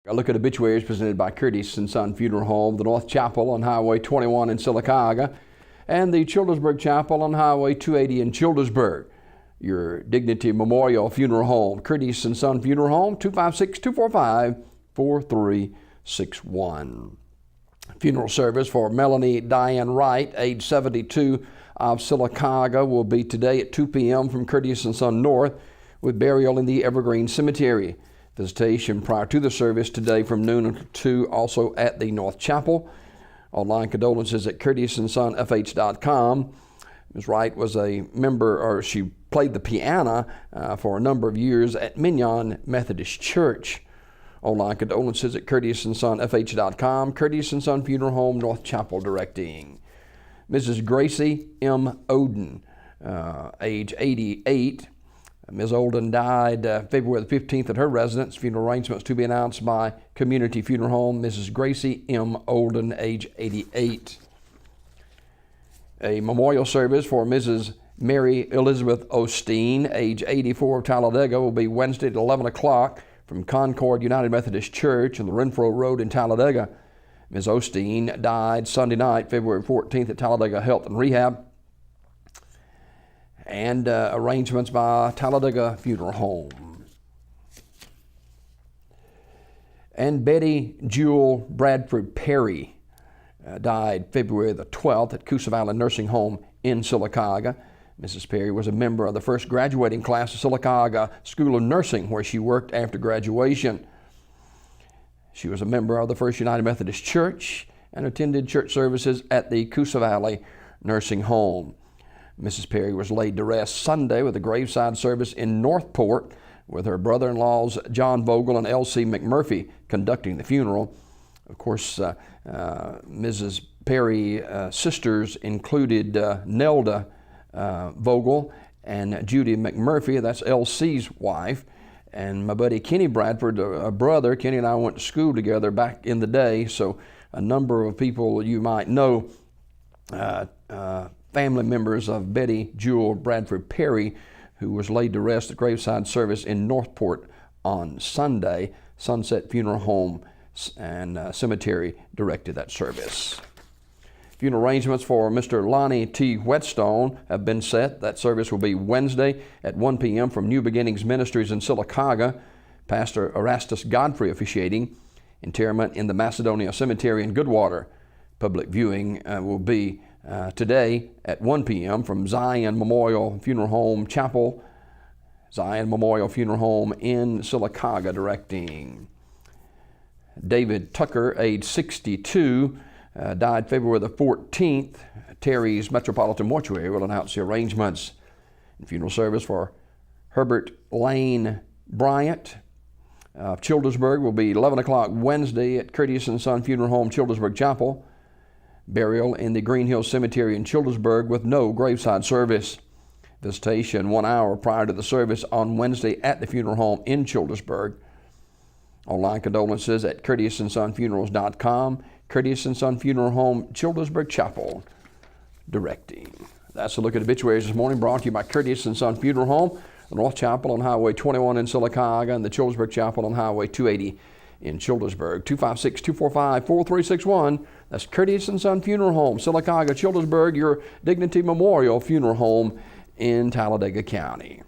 A look at obituaries presented by Curtis & Son Funeral Home, the North Chapel on Highway 21 in Sylacauga, and the Childersburg Chapel on Highway 280 in Childersburg. Your Dignity Memorial Funeral Home, Curtis & Son Funeral Home, 256-245-4361. Funeral service for Melanie Diane Wright, age 72, of Sylacauga, will be today at 2 p.m. from Curtis & Son North, with burial in the Evergreen Cemetery. Visitation prior to the service today from noon until 2, also at the North Chapel. Online condolences at curtisondsonfh.com. Ms. Wright was a member, or she played the piano for a number of years at Mignon Methodist Church. Online condolences at curtisondsonfh.com. Curtis & Son Funeral Home, North Chapel directing. Mrs. Gracie M. Oden, age 88. Ms. Olden died February the 15th at her residence. Funeral arrangements to be announced by Community Funeral Home. Mrs. Gracie M. Olden, age 88. A memorial service for Mrs. Mary Elizabeth Osteen, age 84, of Talladega, will be Wednesday at 11 o'clock from Concord United Methodist Church on the Renfro Road in Talladega. Ms. Osteen died Sunday night, February 14th, at Talladega Health and Rehab. And arrangements by Talladega Funeral Home. And Betty Jewel Bradford Perry died February the 12th at Coosa Valley Nursing Home in Sylacauga. Mrs. Perry was a member of the first graduating class of Sylacauga School of Nursing, where she worked after graduation. She was a member of the First United Methodist Church and attended church services at the Coosa Valley Nursing Home. Mrs. Perry was laid to rest Sunday with a graveside service in Northport, with her brother-in-laws John Vogel and L.C. McMurphy conducting the funeral. Of course, Mrs. Perry's sisters included Nelda Vogel and Judy McMurphy, that's L.C.'s wife, and my buddy Kenny Bradford, a brother. Kenny and I went to school together back in the day, so a number of people you might know, family members of Betty Jewel Bradford Perry, who was laid to rest at graveside service in Northport on Sunday. Sunset Funeral Home and Cemetery directed that service. Funeral arrangements for Mr. Lonnie T. Whetstone have been set. That service will be Wednesday at 1 p.m. from New Beginnings Ministries in Sylacauga. Pastor Erastus Godfrey officiating. Interment in the Macedonia Cemetery in Goodwater. Public viewing will be today at 1 p.m. from Zion Memorial Funeral Home Chapel, Zion Memorial Funeral Home in Sylacauga directing. David Tucker, age 62, died February the 14th. Terry's Metropolitan Mortuary will announce the arrangements. Funeral service for Herbert Lane Bryant of Childersburg will be 11 o'clock Wednesday at Curtis & Son Funeral Home, Childersburg Chapel. Burial in the Green Hill Cemetery in Childersburg with no graveside service. Visitation 1 hour prior to the service on Wednesday at the funeral home in Childersburg. Online condolences at curtisondsonfunerals.com. Curtis & Son Funeral Home, Childersburg Chapel directing. That's a look at obituaries this morning, brought to you by Curtis & Son Funeral Home, the North Chapel on Highway 21 in Sylacauga, and the Childersburg Chapel on Highway 280 in Childersburg. 256-245-4361. That's Curtis & Son Funeral Home, Sylacauga, Childersburg, your Dignity Memorial Funeral Home in Talladega County.